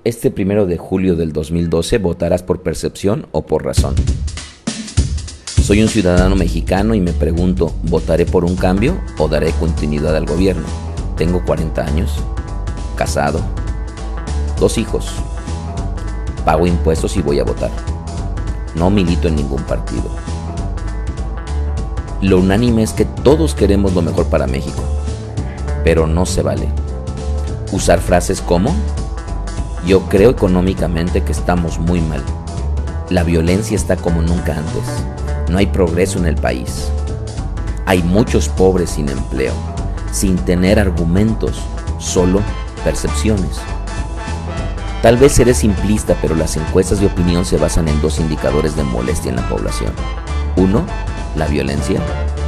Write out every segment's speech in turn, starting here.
Este 1 de julio del 2012 votarás por percepción o por razón. Soy un ciudadano mexicano y me pregunto, ¿votaré por un cambio o daré continuidad al gobierno? Tengo 40 años, casado, 2 hijos, pago impuestos y voy a votar. No milito en ningún partido. Lo unánime es que todos queremos lo mejor para México, pero no se vale usar frases como: yo creo económicamente que estamos muy mal. La violencia está como nunca antes. No hay progreso en el país. Hay muchos pobres sin empleo, sin tener argumentos, solo percepciones. Tal vez seré simplista, pero las encuestas de opinión se basan en 2 indicadores de molestia en la población. 1, la violencia.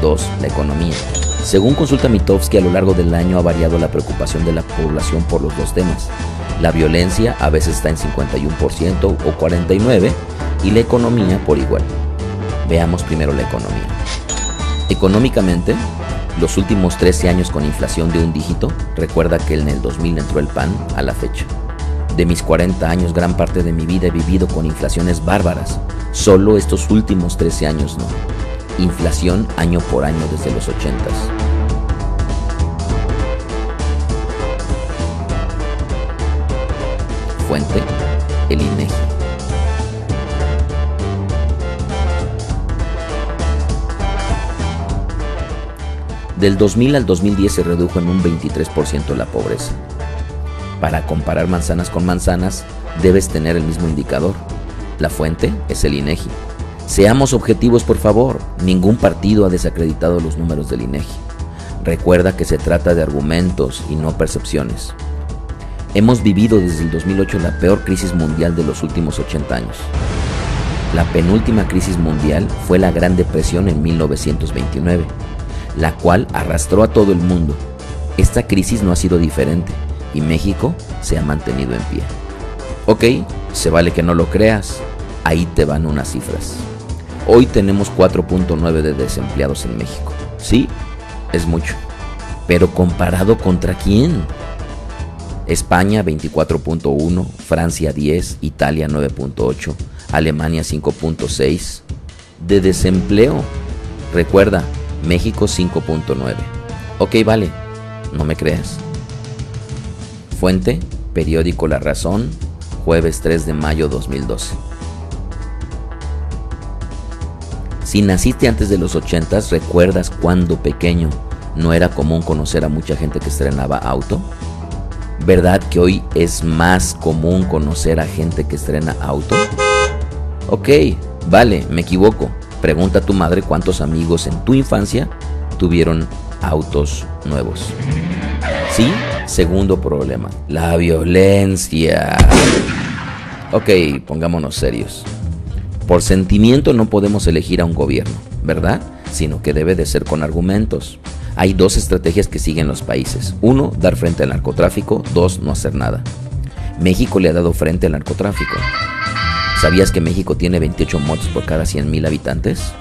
2, la economía. Según consulta Mitofsky, a lo largo del año ha variado la preocupación de la población por los 2 temas. La violencia a veces está en 51% o 49% y la economía por igual. Veamos primero la economía. Económicamente, los últimos 13 años con inflación de un dígito, recuerda que en el 2000 entró el PAN a la fecha. De mis 40 años, gran parte de mi vida he vivido con inflaciones bárbaras. Solo estos últimos 13 años no. Inflación año por año desde los 80s. Fuente, el INEGI. Del 2000 al 2010 se redujo en un 23% la pobreza. Para comparar manzanas con manzanas, debes tener el mismo indicador. La fuente es el INEGI. Seamos objetivos, por favor. Ningún partido ha desacreditado los números del INEGI. Recuerda que se trata de argumentos y no percepciones. Hemos vivido desde el 2008 la peor crisis mundial de los últimos 80 años. La penúltima crisis mundial fue la Gran Depresión en 1929, la cual arrastró a todo el mundo. Esta crisis no ha sido diferente y México se ha mantenido en pie. Ok, se vale que no lo creas. Ahí te van unas cifras. Hoy tenemos 4.9 de desempleados en México. Sí, es mucho. Pero ¿comparado contra quién? España 24.1, Francia 10, Italia 9.8, Alemania 5.6. De desempleo, recuerda, México 5.9. Ok, vale, no me creas. Fuente, periódico La Razón, jueves 3 de mayo 2012. Si naciste antes de los 80s, ¿recuerdas cuando pequeño no era común conocer a mucha gente que estrenaba auto? ¿Verdad que hoy es más común conocer a gente que estrena auto? Ok, vale, me equivoco. Pregunta a tu madre cuántos amigos en tu infancia tuvieron autos nuevos. Sí, segundo problema, la violencia. Ok, pongámonos serios. Por sentimiento no podemos elegir a un gobierno, ¿verdad? Sino que debe de ser con argumentos. Hay 2 estrategias que siguen los países. 1, dar frente al narcotráfico. 2, no hacer nada. México le ha dado frente al narcotráfico. ¿Sabías que México tiene 28 muertos por cada 100,000 habitantes?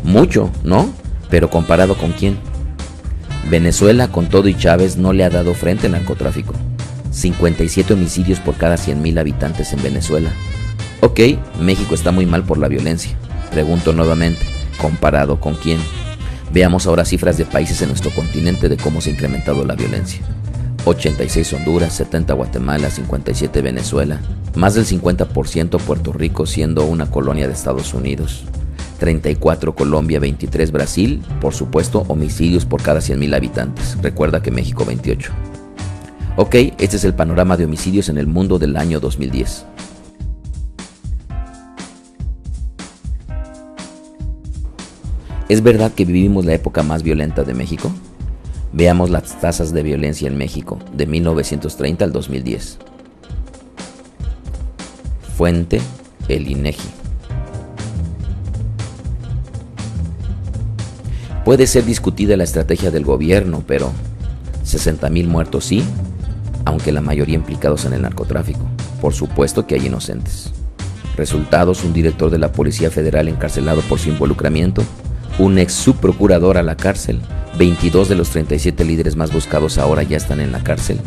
Mucho, ¿no? Pero ¿comparado con quién? Venezuela, con todo y Chávez, no le ha dado frente al narcotráfico. 57 homicidios por cada 100,000 habitantes en Venezuela. Ok, México está muy mal por la violencia. Pregunto nuevamente, ¿comparado con quién? Veamos ahora cifras de países en nuestro continente de cómo se ha incrementado la violencia. 86 Honduras, 70 Guatemala, 57 Venezuela, más del 50% Puerto Rico siendo una colonia de Estados Unidos, 34 Colombia, 23 Brasil, por supuesto homicidios por cada 100,000 habitantes, recuerda que México 28. Ok, este es el panorama de homicidios en el mundo del año 2010. ¿Es verdad que vivimos la época más violenta de México? Veamos las tasas de violencia en México de 1930 al 2010. Fuente, el INEGI. Puede ser discutida la estrategia del gobierno, pero 60,000 muertos sí, aunque la mayoría implicados en el narcotráfico. Por supuesto que hay inocentes. Resultados: un director de la Policía Federal encarcelado por su involucramiento, un ex subprocurador a la cárcel, 22 de los 37 líderes más buscados ahora ya están en la cárcel,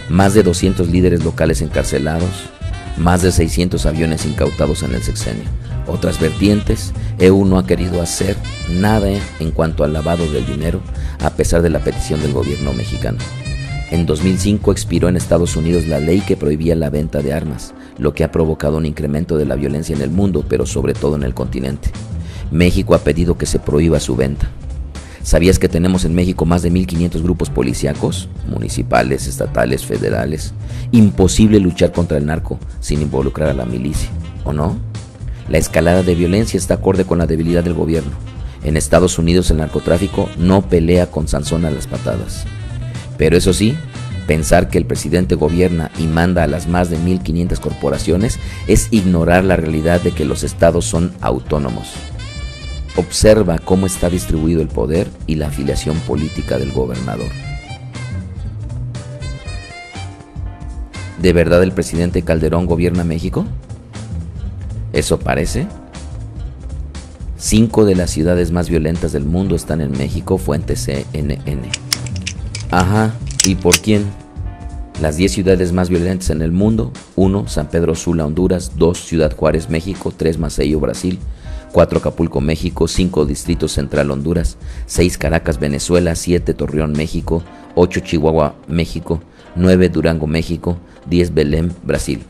más de 200 líderes locales encarcelados, Más de 600 aviones incautados en el sexenio. Otras vertientes, EU no ha querido hacer nada en cuanto al lavado del dinero, a pesar de la petición del gobierno mexicano. En 2005 expiró en Estados Unidos la ley que prohibía la venta de armas, lo que ha provocado un incremento de la violencia en el mundo, pero sobre todo en el continente. México ha pedido que se prohíba su venta. ¿Sabías que tenemos en México más de 1,500 grupos policíacos, municipales, estatales, federales? Imposible luchar contra el narco sin involucrar a la milicia, ¿o no? La escalada de violencia está acorde con la debilidad del gobierno. En Estados Unidos el narcotráfico no pelea con Sansón a las patadas. Pero eso sí, pensar que el presidente gobierna y manda a las más de 1,500 corporaciones es ignorar la realidad de que los estados son autónomos. Observa cómo está distribuido el poder y la afiliación política del gobernador. ¿De verdad el presidente Calderón gobierna México? ¿Eso parece? 5 de las ciudades más violentas del mundo están en México, fuente CNN. Ajá, ¿y por quién? Las 10 ciudades más violentas en el mundo: 1, San Pedro Sula, Honduras; 2, Ciudad Juárez, México; 3, Maceió, Brasil; 4, Acapulco, México; 5, Distrito Central, Honduras; 6, Caracas, Venezuela; 7, Torreón, México; 8, Chihuahua, México; 9, Durango, México; 10, Belém, Brasil.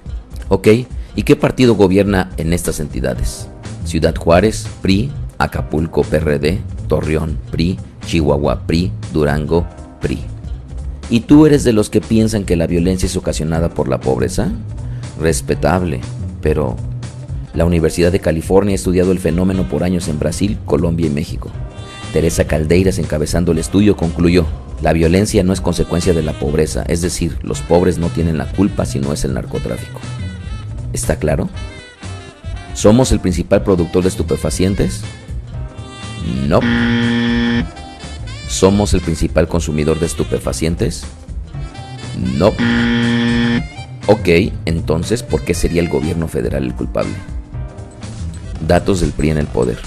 Ok, ¿y qué partido gobierna en estas entidades? Ciudad Juárez, PRI; Acapulco, PRD; Torreón, PRI; Chihuahua, PRI; Durango, PRI. ¿Y tú eres de los que piensan que la violencia es ocasionada por la pobreza? Respetable, pero la Universidad de California ha estudiado el fenómeno por años en Brasil, Colombia y México. Teresa Caldeiras, encabezando el estudio, concluyó: la violencia no es consecuencia de la pobreza, es decir, los pobres no tienen la culpa si no es el narcotráfico. ¿Está claro? ¿Somos el principal productor de estupefacientes? No. ¿Somos el principal consumidor de estupefacientes? No. Ok, entonces, ¿por qué sería el gobierno federal el culpable? Datos del PRI en el poder.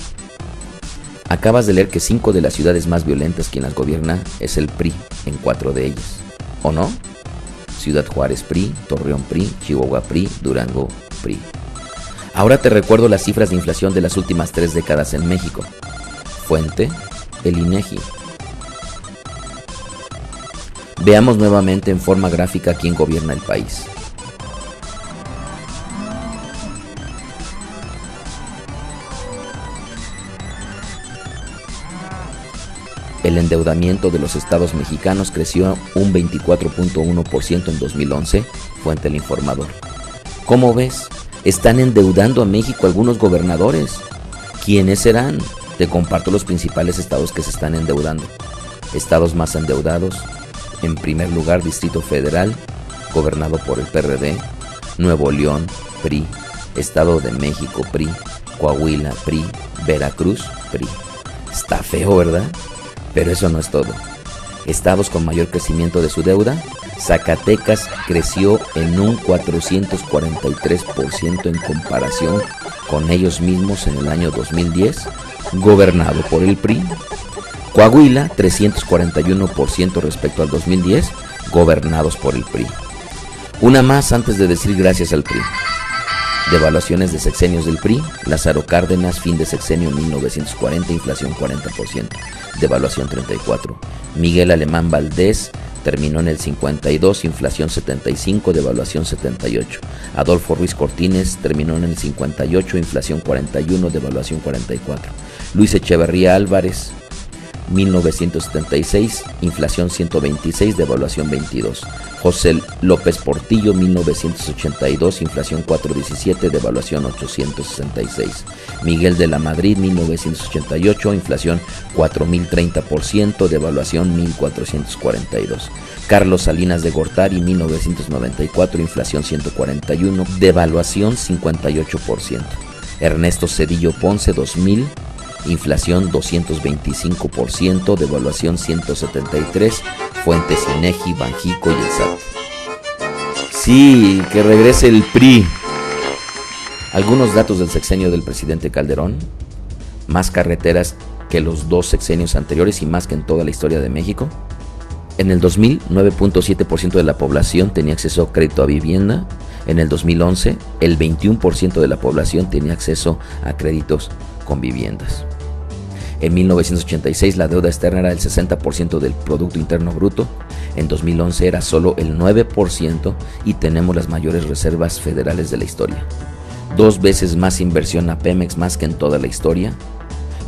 Acabas de leer que 5 de las ciudades más violentas quien las gobierna es el PRI, en 4 de ellas, ¿o no? Ciudad Juárez, PRI; Torreón, PRI; Chihuahua, PRI; Durango, PRI. Ahora te recuerdo las cifras de inflación de las últimas 3 décadas en México. Fuente: el INEGI. Veamos nuevamente en forma gráfica quién gobierna el país. El endeudamiento de los estados mexicanos creció un 24.1% en 2011, fuente El Informador. ¿Cómo ves? Están endeudando a México algunos gobernadores. ¿Quiénes serán? Te comparto los principales estados que se están endeudando. Estados más endeudados: en primer lugar, Distrito Federal, gobernado por el PRD; Nuevo León, PRI; Estado de México, PRI; Coahuila, PRI; Veracruz, PRI. Está feo, ¿verdad? Pero eso no es todo. Estados con mayor crecimiento de su deuda: Zacatecas creció en un 443% en comparación con ellos mismos en el año 2010, gobernado por el PRI. Coahuila, 341% respecto al 2010, gobernados por el PRI. Una más antes de decir gracias al PRI. Devaluaciones de sexenios del PRI: Lázaro Cárdenas, fin de sexenio 1940, inflación 40%, devaluación 34%. Miguel Alemán Valdés, terminó en el 52, inflación 75, devaluación 78. Adolfo Ruiz Cortines, terminó en el 58, inflación 41, devaluación 44. Luis Echeverría Álvarez, 1976, inflación 126, devaluación 22. José López Portillo, 1982, inflación 417, devaluación 866. Miguel de la Madrid, 1988, inflación 4030%, devaluación 1442. Carlos Salinas de Gortari, 1994, inflación 141, devaluación 58%. Ernesto Zedillo Ponce, 2000, inflación 225%, devaluación 173, fuentes INEGI, Banjico y el SAT. Sí, que regrese el PRI. Algunos datos del sexenio del presidente Calderón: más carreteras que los 2 sexenios anteriores y más que en toda la historia de México. En el 2000, 9.7% de la población tenía acceso a crédito a vivienda, En el 2011, el 21% de la población tenía acceso a créditos con viviendas. En 1986 la deuda externa era el 60% del Producto Interno Bruto. En 2011 era solo el 9% y tenemos las mayores reservas federales de la historia. 2 veces más inversión a Pemex más que en toda la historia.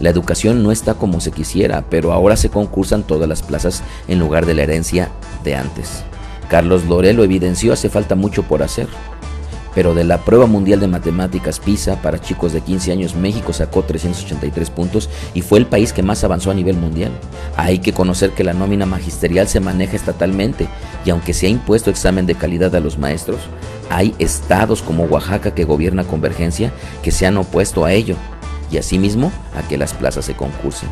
La educación no está como se quisiera, pero ahora se concursan todas las plazas en lugar de la herencia de antes. Carlos Loret lo evidenció, hace falta mucho por hacer. Pero de la prueba mundial de matemáticas PISA para chicos de 15 años, México sacó 383 puntos y fue el país que más avanzó a nivel mundial. Hay que conocer que la nómina magisterial se maneja estatalmente y aunque se ha impuesto examen de calidad a los maestros, hay estados como Oaxaca, que gobierna Convergencia, que se han opuesto a ello y asimismo a que las plazas se concursen.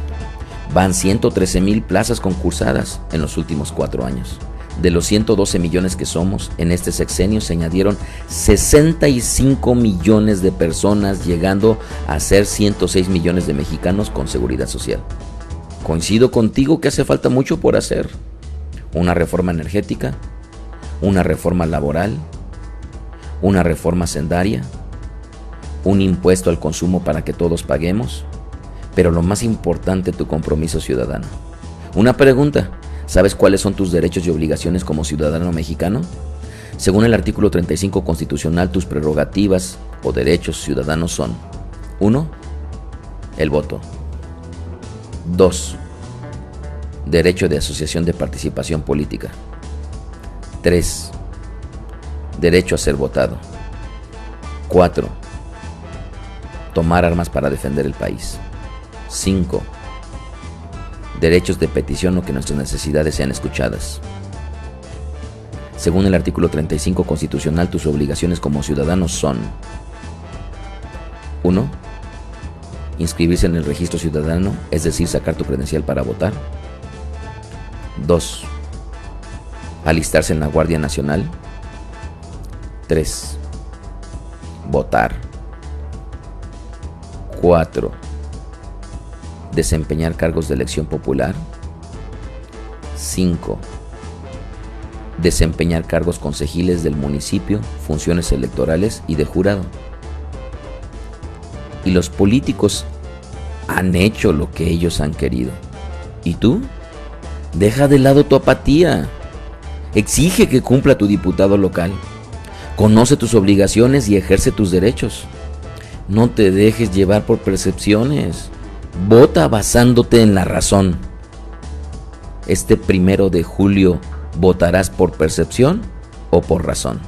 Van 113,000 plazas concursadas en los últimos 4 años. De los 112 millones que somos, en este sexenio se añadieron 65 millones de personas, llegando a ser 106 millones de mexicanos con seguridad social. Coincido contigo que hace falta mucho por hacer. Una reforma energética, una reforma laboral, una reforma hacendaria, un impuesto al consumo para que todos paguemos, pero lo más importante, tu compromiso ciudadano. Una pregunta. ¿Sabes cuáles son tus derechos y obligaciones como ciudadano mexicano? Según el artículo 35 constitucional, tus prerrogativas o derechos ciudadanos son: 1. El voto. 2. Derecho de asociación de participación política. 3. Derecho a ser votado. 4. Tomar armas para defender el país. 5. Derechos de petición o que nuestras necesidades sean escuchadas. Según el artículo 35 constitucional, tus obligaciones como ciudadanos son: 1. Inscribirse en el registro ciudadano, es decir, sacar tu credencial para votar. 2. Alistarse en la Guardia Nacional. 3. Votar. 4. Desempeñar cargos de elección popular. 5. Desempeñar cargos concejiles del municipio, funciones electorales y de jurado. Y los políticos han hecho lo que ellos han querido. ¿Y tú? Deja de lado tu apatía. Exige que cumpla tu diputado local. Conoce tus obligaciones y ejerce tus derechos. No te dejes llevar por percepciones. Vota basándote en la razón. Este 1 de julio, ¿votarás por percepción o por razón?